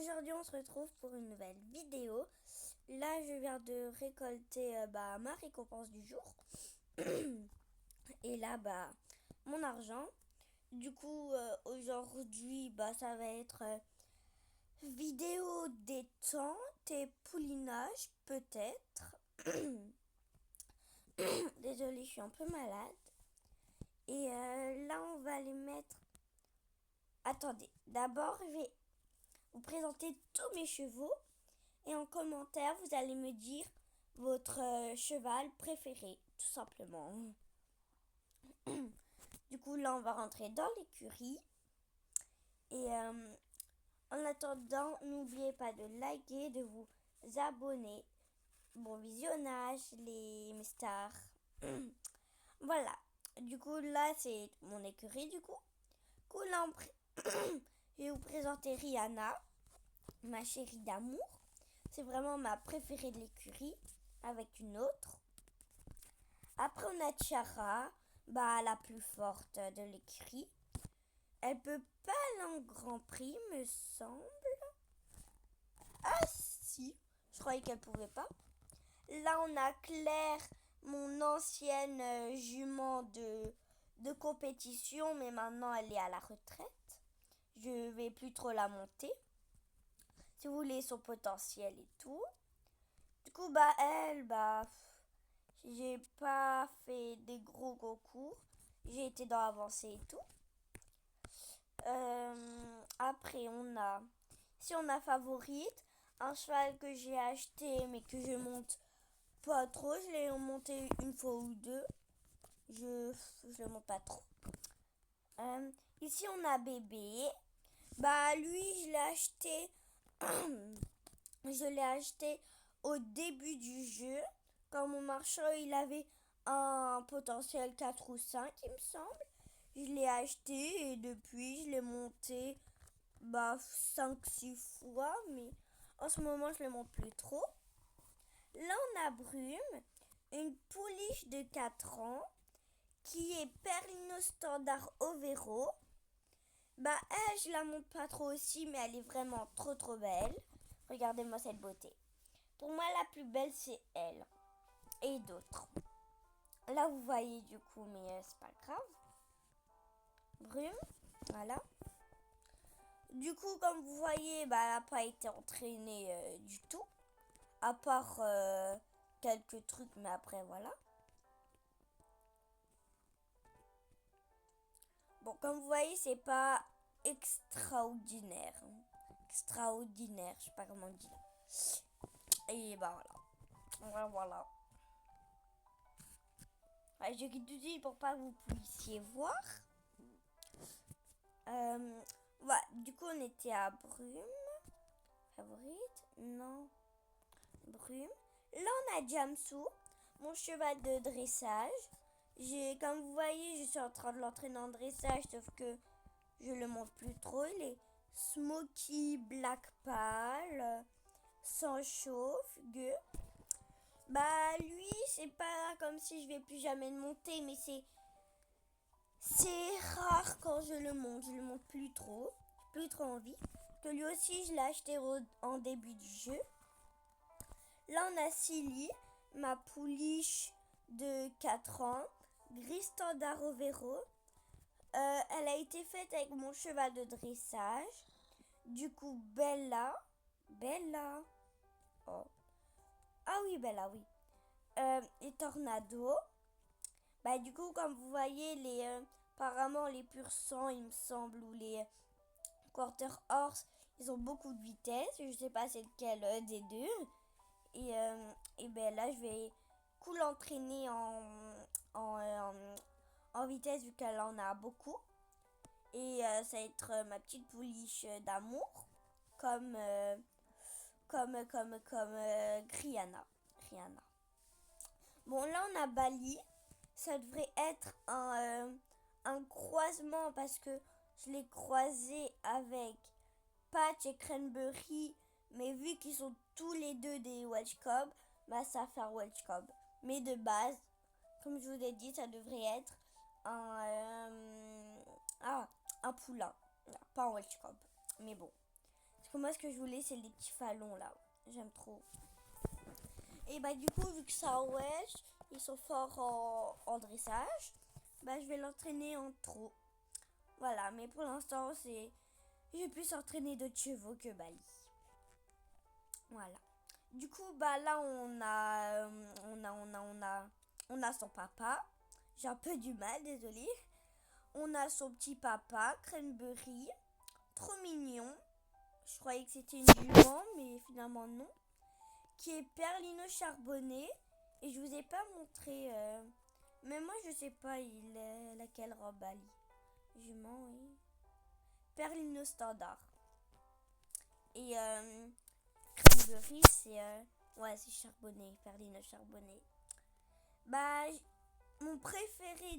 aujourd'hui on se retrouve pour une nouvelle vidéo. Là je viens de récolter ma récompense du jour. Et là mon argent. Du coup aujourd'hui ça va être vidéo détente et poulinage peut-être. Désolée, je suis un peu malade. Et là on va les mettre. Attendez, d'abord je vais vous présenter tous mes chevaux et en commentaire vous allez me dire votre cheval préféré, tout simplement. Du coup là on va rentrer dans l'écurie et en attendant n'oubliez pas de liker, de vous abonner. Bon visionnage mes stars. Voilà, du coup là c'est mon écurie du coup. Là je vais vous présenter Rihanna, ma chérie d'amour. C'est vraiment ma préférée de l'écurie, avec une autre. Après, on a Tiara, la plus forte de l'écurie. Elle peut pas aller en Grand Prix, me semble. Ah si, je croyais qu'elle pouvait pas. Là, on a Claire, mon ancienne jument de compétition, mais maintenant elle est à la retraite. Je vais plus trop la monter. Si vous voulez son potentiel et tout. Du coup, j'ai pas fait des gros concours. J'ai été dans l'avancée et tout. Après, on a Favorite, un cheval que j'ai acheté mais que je monte pas trop. Je l'ai monté une fois ou deux. Je le monte pas trop. Ici, on a Bébé. Lui, je l'ai acheté. Je l'ai acheté au début du jeu. Quand mon marchand, il avait un potentiel 4 ou 5, il me semble. Je l'ai acheté et depuis, je l'ai monté 5-6 fois. Mais en ce moment, je ne le monte plus trop. Là, on a Brume, une pouliche de 4 ans qui est Perlino Standard Overo. Elle, je la monte pas trop aussi, mais elle est vraiment trop trop belle. Regardez-moi cette beauté. Pour moi, la plus belle, c'est elle. Et d'autres. Là, vous voyez du coup, mais c'est pas grave. Brume, voilà. Du coup, comme vous voyez, elle n'a pas été entraînée du tout. À part quelques trucs, mais après, voilà. Bon, comme vous voyez, c'est pas extraordinaire. Extraordinaire, je sais pas comment dire. Et voilà. Voilà. Je quitte tout de suite pour pas que vous puissiez voir. Du coup, on était à Brume. Favorite? Non. Brume. Là, on a Jamsou, mon cheval de dressage. Comme vous voyez, je suis en train de l'entraîner en dressage, sauf que je le monte plus trop. Il est Smoky Black Pal, sans chauffe, gueux. Lui, c'est pas comme si je vais plus jamais le monter, mais c'est rare quand je le monte. Je le monte plus trop. J'ai plus trop envie. Que lui aussi, je l'ai acheté en début du jeu. Là, on a Silly, ma pouliche de 4 ans. Gris Standard Overo. Elle a été faite avec mon cheval de dressage. Du coup, Bella. Oh. Ah oui, Bella, oui. Et Tornado. Du coup, comme vous voyez, apparemment les pur sang, il me semble, ou les quarter horse, ils ont beaucoup de vitesse. Je sais pas c'est lequel des deux. Et là, je vais l'entraîner en vitesse vu qu'elle en a beaucoup. Et ça va être ma petite pouliche d'amour, comme Rihanna. Bon, là, on a Bali. Ça devrait être un croisement parce que je l'ai croisé avec Patch et Cranberry. Mais vu qu'ils sont tous les deux des Welsh Cob, ça va faire Welsh Cob. Mais de base, comme je vous ai dit, ça devrait être un poulain. Pas un Welsh Cob. Mais bon, Parce que moi, ce que je voulais, c'est les petits fallons là. J'aime trop. Et bah, du coup, vu que ça wesh, ils sont forts en dressage, bah, je vais l'entraîner en trot. Voilà, mais pour l'instant, c'est. J'ai plus entraîner d'autres chevaux que Bali. Voilà. Du coup, bah là, on a son papa. J'ai un peu du mal, désolée. On a son petit papa, Cranberry. Trop mignon. Je croyais que c'était une jument, mais finalement non. Qui est Perlino Charbonnet. Et je vous ai pas montré. Mais moi, je sais pas, il est laquelle robe Ali. Jument, oui. Perlino Standard. Et Cranberry, c'est. Ouais, c'est Charbonnet. Perlino Charbonnet. Bah, mon préféré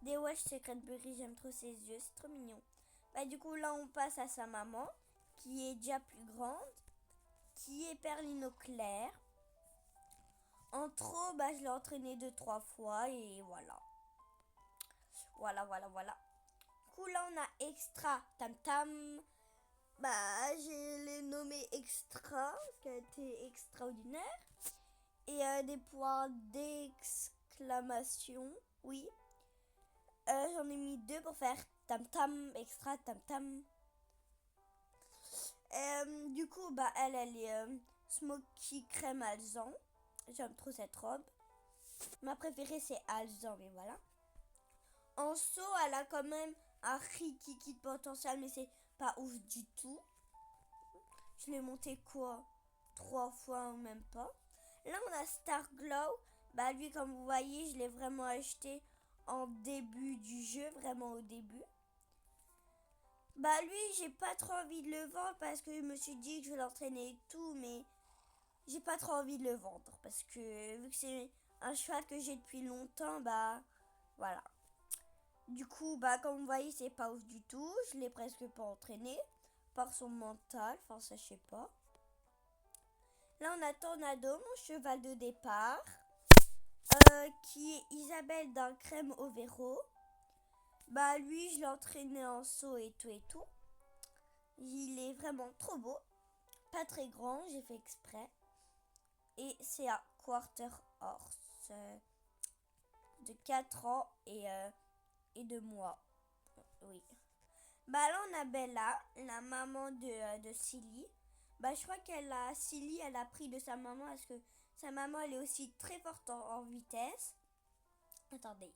des Wesh, c'est Cranberry. J'aime trop ses yeux. C'est trop mignon. Bah, du coup, là, on passe à sa maman, qui est déjà plus grande, qui est Perlino Claire. En trop, bah, je l'ai entraîné 2-3 fois et voilà. Voilà. Du coup, là, on a Extra Tam Tam. Bah, je l'ai nommé Extra, parce qu'elle était extraordinaire. Et des points d'exclamation, oui. J'en ai mis 2 pour faire Tam Tam, Extra Tam Tam. Du coup, bah, elle est Smoky Crème Alzan. J'aime trop cette robe. Ma préférée, c'est Alzan, mais voilà. En saut, elle a quand même un rikiki de potentiel, mais c'est pas ouf du tout. Je l'ai monté quoi 3 fois ou même pas. Là, on a Star Glow. Bah, lui, comme vous voyez, je l'ai vraiment acheté en début du jeu, vraiment au début. Bah, lui, j'ai pas trop envie de le vendre parce que je me suis dit que je vais l'entraîner et tout, mais j'ai pas trop envie de le vendre parce que vu que c'est un cheval que j'ai depuis longtemps, bah, voilà. Du coup, bah, comme vous voyez, c'est pas ouf du tout. Je l'ai presque pas entraîné par son mental. Enfin, ça, je sais pas. Là, on a Tornado, mon cheval de départ, qui est Isabelle d'un crème au verreau. Bah, lui, je l'ai entraîné en saut et tout. Il est vraiment trop beau. Pas très grand, j'ai fait exprès. Et c'est un quarter horse de 4 ans et 2 mois. Oui. Bah là, on a Bella, la maman de Silly. Bah, je crois Silly, elle a pris de sa maman parce que sa maman, elle est aussi très forte en vitesse. Attendez.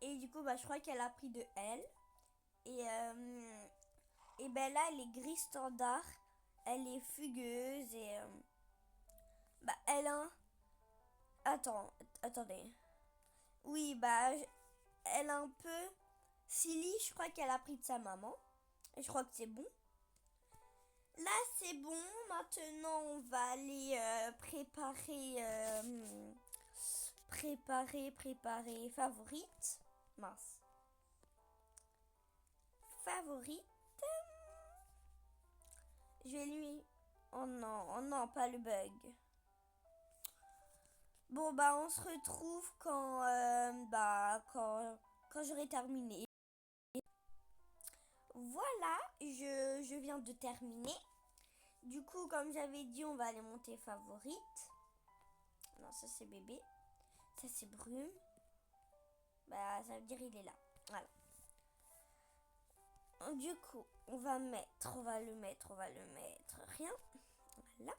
Et du coup, bah, je crois qu'elle a pris de elle. Et Bella, elle est gris standard. Elle est fugueuse et bah, elle a. Attendez. Oui, bah, elle a un peu. Silly, je crois qu'elle a pris de sa maman. Et je crois que c'est bon. Là, c'est bon. Maintenant, on va aller préparer favorite. Mince. Favorite. Je vais lui. Oh non, pas le bug. Bon, bah, on se retrouve quand j'aurai terminé. Voilà, je viens de terminer. Du coup, comme j'avais dit, on va aller monter favorite. Non, ça c'est bébé. Ça c'est brume. Bah, ça veut dire il est là. Voilà. Du coup, on va le mettre. Rien. Voilà.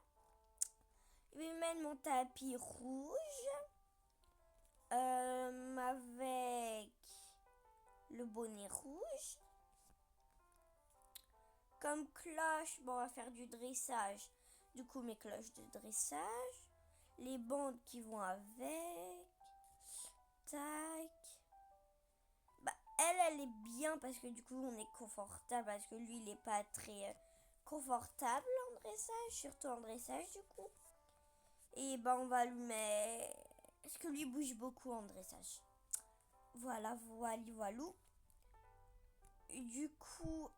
Je vais mettre mon tapis rouge. Avec le bonnet rouge. Comme cloche, bon, on va faire du dressage. Du coup, mes cloches de dressage. Les bandes qui vont avec. Tac. Bah, elle est bien parce que du coup, on est confortable. Parce que lui, il n'est pas très confortable en dressage. Surtout en dressage, du coup. Et bah, on va lui mettre. Parce que lui bouge beaucoup en dressage. Voilà. Du coup,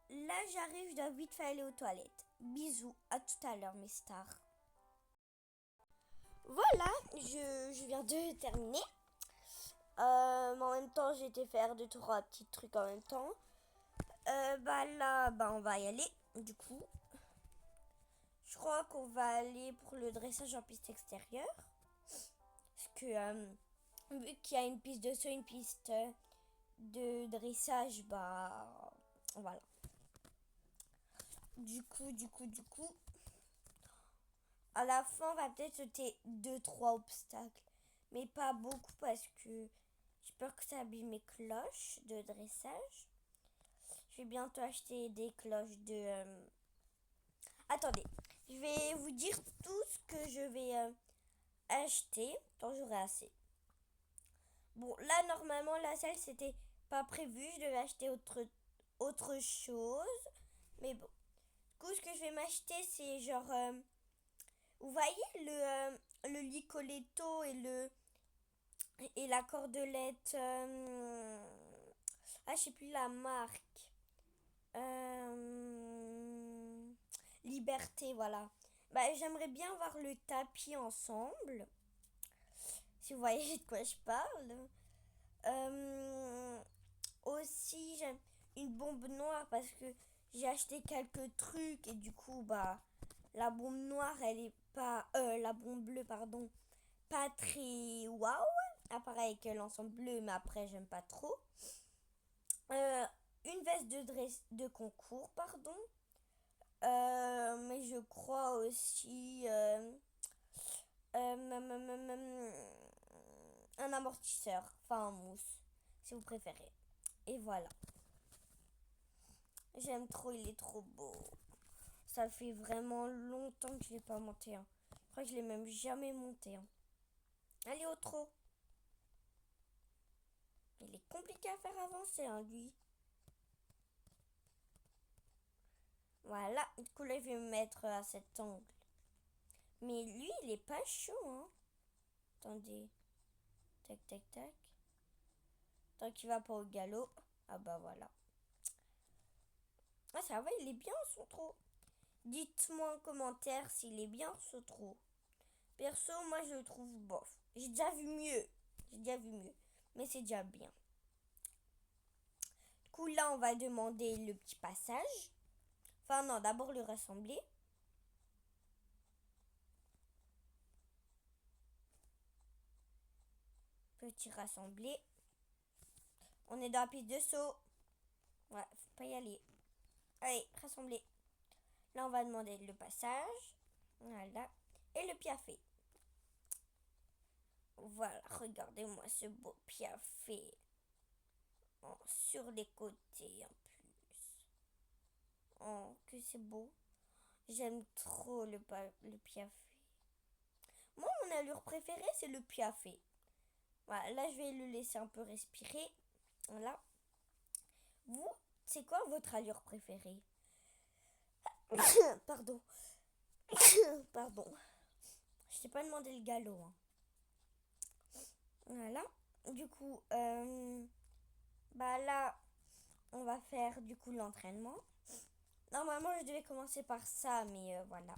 là, j'arrive, je dois vite faire aller aux toilettes. Bisous, à tout à l'heure, mes stars. Voilà, je viens de terminer. En même temps, j'ai été faire 2-3 petits trucs en même temps. Bah là, bah on va y aller. Du coup, je crois qu'on va aller pour le dressage en piste extérieure. Parce que vu qu'il y a une piste de saut, une piste de dressage, bah voilà. Du coup, à la fin, on va peut-être sauter 2-3 obstacles. Mais pas beaucoup parce que j'ai peur que ça abîme mes cloches de dressage. Je vais bientôt acheter des cloches de... Attendez, je vais vous dire tout ce que je vais acheter quand j'aurai assez. Bon, là, normalement, la salle, c'était pas prévu. Je devais acheter autre chose. Mais bon. Du coup, ce que je vais m'acheter, c'est genre... vous voyez le Licoletto et la cordelette... je sais plus la marque. Liberté, voilà. Bah, j'aimerais bien voir le tapis ensemble. Si vous voyez de quoi je parle. Aussi, j'aime une bombe noire parce que j'ai acheté quelques trucs et du coup, bah, la bombe noire, elle est pas. La bombe bleue, pardon, pas très waouh. Ah, pareil que l'ensemble bleu, mais après, j'aime pas trop. Une veste de concours, pardon. Mais je crois aussi un amortisseur, enfin un mousse, si vous préférez. Et voilà. J'aime trop, il est trop beau. Ça fait vraiment longtemps que je l'ai pas monté. Hein. Je crois que je l'ai même jamais monté. Hein. Allez au trot. Il est compliqué à faire avancer, hein, lui. Voilà. Du coup, là, je vais me mettre à cet angle. Mais lui, il est pas chaud, hein. Attendez. Tac, tac, tac. Tant qu'il va pas au galop. Ah bah voilà. Ah ça va, il est bien son trot. Dites-moi en commentaire s'il est bien ce trot. Perso, moi je le trouve bof. J'ai déjà vu mieux. Mais c'est déjà bien. Du coup là, on va demander le petit passage. Enfin non, d'abord le rassembler. Petit rassembler. On est dans la piste de saut. Ouais, faut pas y aller. Allez, rassembler. Là, on va demander le passage. Voilà. Et le piafé. Voilà, regardez-moi ce beau piafé. Oh, sur les côtés en plus. Oh, que c'est beau. J'aime trop le piafé. Moi, mon allure préférée, c'est le piafé. Voilà, là, je vais le laisser un peu respirer. Voilà. Vous, c'est quoi votre allure préférée? Pardon. Pardon. Je t'ai pas demandé le galop. Hein. Voilà. Du coup, bah là, on va faire du coup l'entraînement. Normalement, je devais commencer par ça, mais voilà.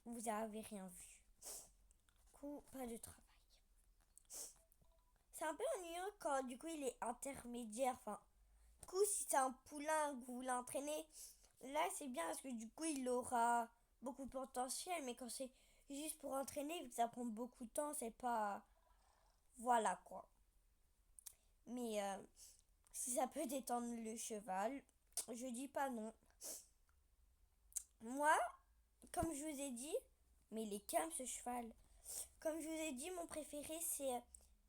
Vous avez rien vu. Du coup, pas de travail. C'est un peu ennuyeux quand du coup il est intermédiaire. Enfin, du coup, si c'est un poulain que vous voulez entraîner, là c'est bien parce que du coup il aura beaucoup de potentiel. Mais quand c'est juste pour entraîner, vu que ça prend beaucoup de temps, c'est pas. Voilà quoi. Mais si ça peut détendre le cheval, je dis pas non. Moi, comme je vous ai dit, mais il est calme ce cheval. Comme je vous ai dit, mon préféré c'est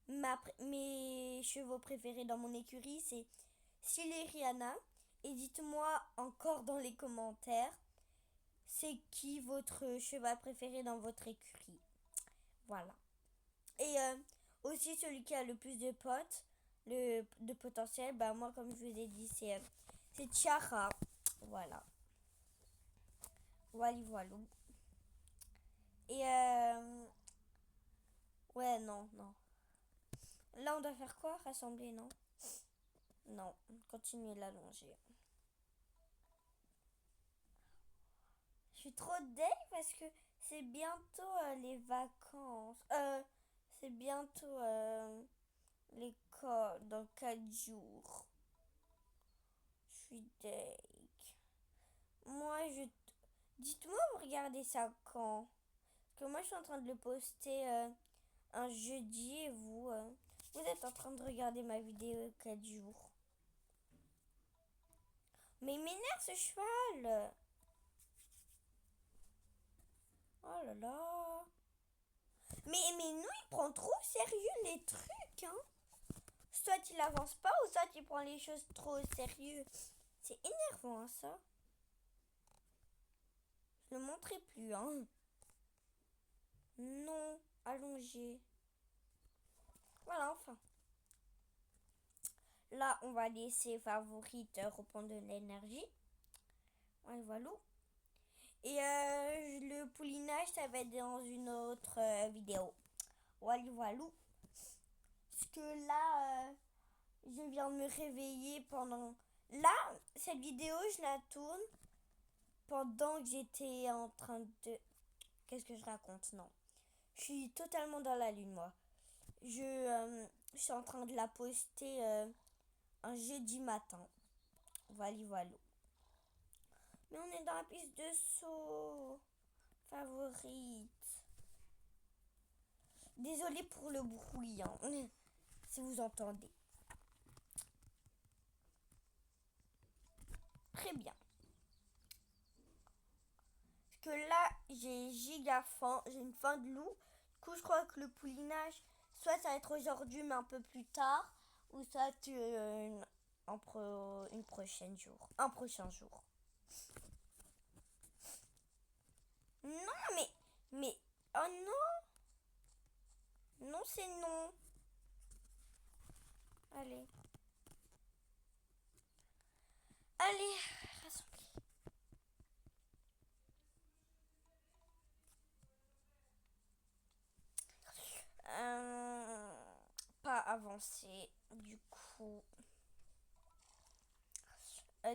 mes chevaux préférés dans mon écurie, c'est Syl et Rihanna. Et dites-moi encore dans les commentaires, c'est qui votre cheval préféré dans votre écurie. Voilà. Et aussi celui qui a le plus de potes, de potentiel, bah moi comme je vous ai dit, c'est Tiara. Voilà. Voilà. Et ouais, non, non. Là, on doit faire quoi? Rassembler, non? Non, continuer l'allonger. Je suis trop deg parce que c'est bientôt les vacances. C'est bientôt l'école dans 4 jours. Je suis deg. Moi, dites-moi, vous regardez ça quand? Parce que moi, je suis en train de le poster un jeudi et vous êtes en train de regarder ma vidéo 4 jours. Mais il m'énerve ce cheval. Oh là là. Mais non, il prend trop au sérieux les trucs, hein. Soit il avance pas, ou soit il prend les choses trop au sérieux. C'est énervant, hein, ça. Je le montrerai plus, hein. Non, allongé. Voilà, enfin. Là, on va laisser favorite reprendre de l'énergie. Ouais, voilà. Et le poulinage, ça va être dans une autre vidéo. Voilà, voilà. Parce que là, je viens de me réveiller pendant... Là, cette vidéo, je la tourne pendant que j'étais en train de... Qu'est-ce que je raconte? Non. Je suis totalement dans la lune, moi. Je suis en train de la poster un jeudi matin. Voilà, voilà. Mais on est dans la piste de saut favorite. Désolée pour le bruit, hein, si vous entendez. Très bien. Parce que là, j'ai giga faim. J'ai une faim de loup. Du coup, je crois que le poulinage, soit ça va être aujourd'hui, mais un peu plus tard, ou soit une prochaine jour. Un prochain jour. Non, mais, oh non, non, c'est non. Allez. Allez, rassemblez. Pas avancé, du coup.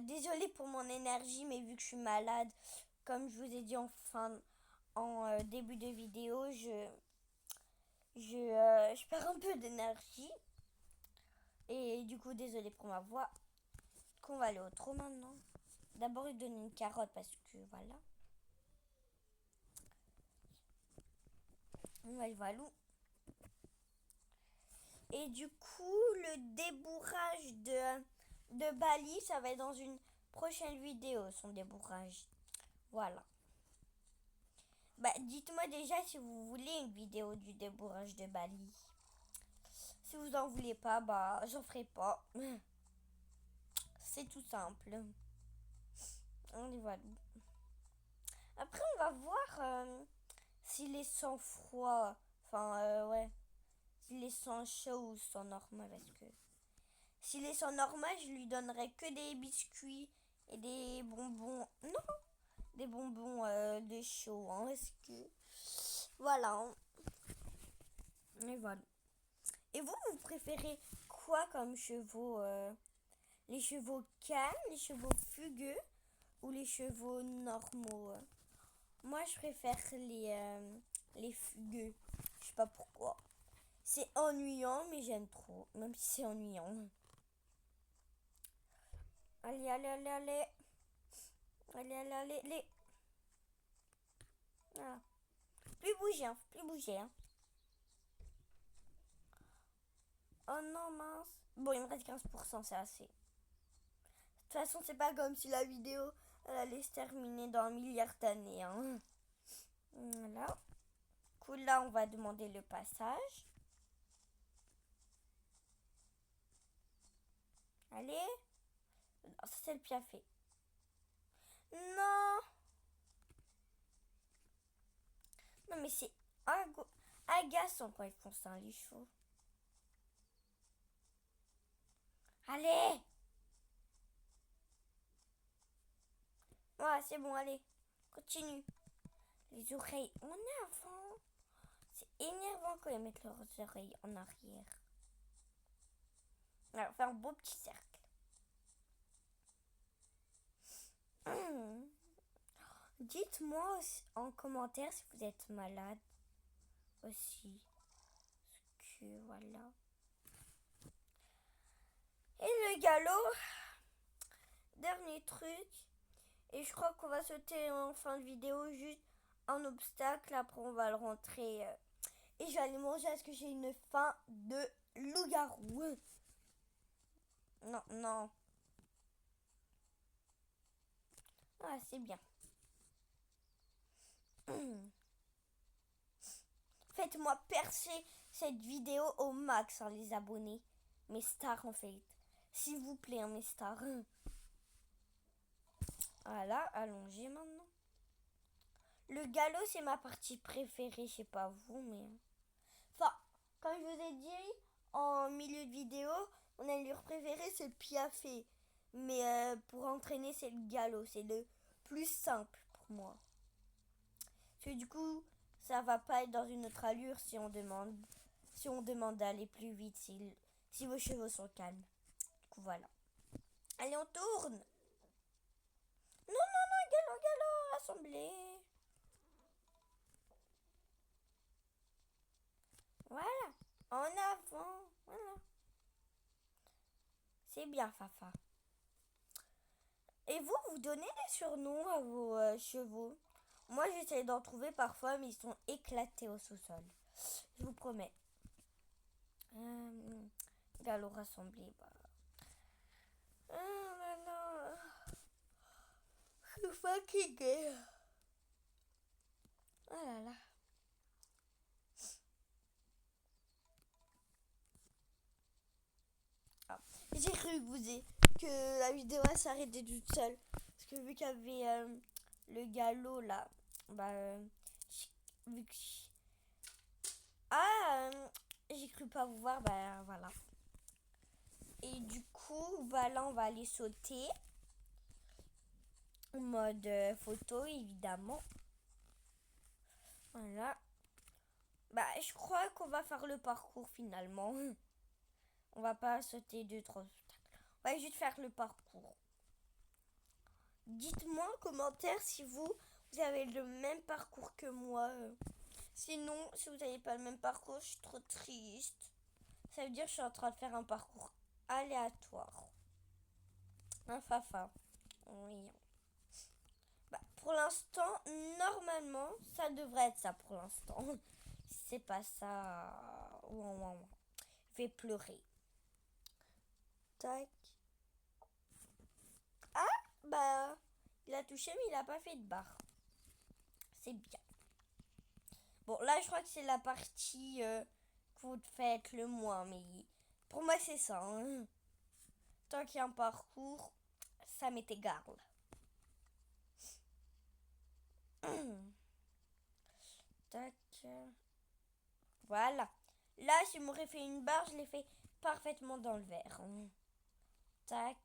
Désolée pour mon énergie, mais vu que je suis malade, comme je vous ai dit en début de vidéo, je perds un peu d'énergie. Et du coup, désolée pour ma voix. Qu'on va aller au trot maintenant. D'abord, lui donner une carotte parce que voilà. Voilà. Et du coup, le débourrage de Bali, ça va être dans une prochaine vidéo, son débourrage. Voilà. Bah, dites-moi déjà si vous voulez une vidéo du débourrage de Bali. Si vous en voulez pas, bah, j'en ferai pas. C'est tout simple. Voilà. Après, on va voir s'il est sans froid. Enfin, ouais. S'il est sans chaud ou sans normal. Parce que s'il est sans normal, je lui donnerais que des biscuits et des bonbons. Non, des bonbons de chaud. Hein, parce que. Voilà. Hein. Et voilà. Et vous préférez quoi comme chevaux les chevaux calmes, les chevaux fugueux ou les chevaux normaux? Moi, je préfère les fugueux. Je sais pas pourquoi. C'est ennuyant, mais j'aime trop. Même si c'est ennuyant. Allez, allez, allez, allez. Allez, allez, allez, allez. Voilà. Plus bouger, hein. Plus bouger, hein. Oh non, mince. Bon, il me reste 15%, c'est assez. De toute façon, c'est pas comme si la vidéo elle allait se terminer dans un milliard d'années. Hein. Voilà. Du coup, là, on va demander le passage. Allez. Ça, c'est le piafé. Non. Non, mais c'est agaçant quand ils font ça, les chevaux. Allez. Ouais, c'est bon, allez. Continue. Les oreilles en avant. C'est énervant quand ils mettent leurs oreilles en arrière. Alors, faire un beau petit cercle. Dites-moi en commentaire si vous êtes malade aussi. Parce que voilà. Et le galop de dernier truc. Et je crois qu'on va sauter en fin de vidéo juste un obstacle. Après, on va le rentrer. Et je vais aller manger parce que j'ai une faim de loup-garou. Non, non. Ah, c'est bien. Faites-moi percer cette vidéo au max, hein, les abonnés. Mes stars, en fait. S'il vous plaît, hein, mes stars. Voilà, allongez maintenant. Le galop, c'est ma partie préférée. Je sais pas vous, mais... Enfin, comme je vous ai dit, en milieu de vidéo, mon allure préférée, c'est le piafé. Mais pour entraîner, c'est le galop. C'est le plus simple pour moi. Parce que du coup, ça va pas être dans une autre allure si on demande d'aller plus vite, si vos chevaux sont calmes. Du coup, voilà. Allez, on tourne. Non, non, non, galop, galop, assemblée. Voilà, en avant, voilà. C'est bien, Fafa. Et vous, vous donnez des surnoms à vos chevaux? Moi, j'essaie d'en trouver parfois, mais ils sont éclatés au sous-sol. Je vous promets. Galop rassemblé, bah. Ah, non. Je suis fatiguée. Oh là là. Ah. J'ai cru que la vidéo s'arrêtait toute seule. Parce que vu qu'il y avait le galop là, bah, vu que... Ah, j'ai cru pas vous voir, bah voilà. Et du coup, bah là, on va aller sauter. En mode photo, évidemment. Voilà. Bah, je crois qu'on va faire le parcours finalement. On va pas sauter 2-3 obstacles. On va juste faire le parcours. Dites-moi en commentaire si vous avez le même parcours que moi. Sinon, si vous n'avez pas le même parcours, je suis trop triste. Ça veut dire que je suis en train de faire un parcours aléatoire. Un fafa. Oui. Bah, pour l'instant, normalement, ça devrait être ça pour l'instant. Si c'est pas ça, je vais pleurer. Tac. Ah, bah, il a touché, mais il a pas fait de barre. C'est bien. Bon, là, je crois que c'est la partie que vous faites le moins, mais pour moi, c'est ça. Hein. Tant qu'il y a un parcours, ça m'est égal. Tac. Voilà. Là, si je m'aurais fait une barre, je l'ai fait parfaitement dans le verre. Tac.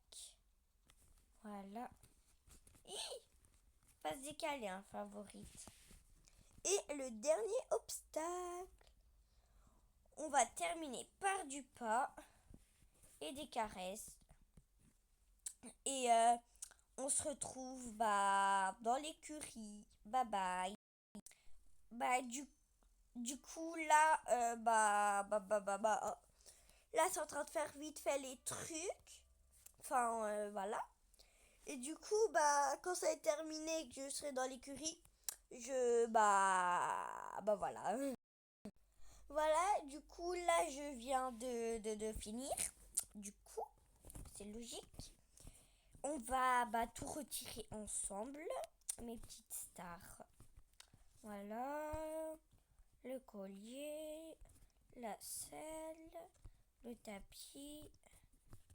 Voilà. Pas se décaler, hein, favorite. Et le dernier obstacle. On va terminer par du pas et des caresses. Et on se retrouve dans l'écurie. Bye bye. Bah du coup là là c'est en train de faire vite fait les trucs. Enfin voilà. Et du coup quand ça est terminé et que je serai dans l'écurie, voilà. Voilà, du coup là je viens de finir. Du coup, c'est logique. On va tout retirer ensemble, mes petites stars. Voilà, le collier, la selle, le tapis,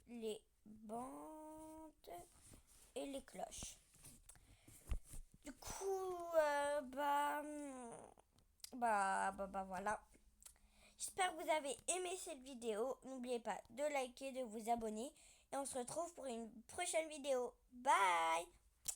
les bandes et les cloches. Du coup, voilà. J'espère que vous avez aimé cette vidéo. N'oubliez pas de liker, de vous abonner. Et on se retrouve pour une prochaine vidéo. Bye!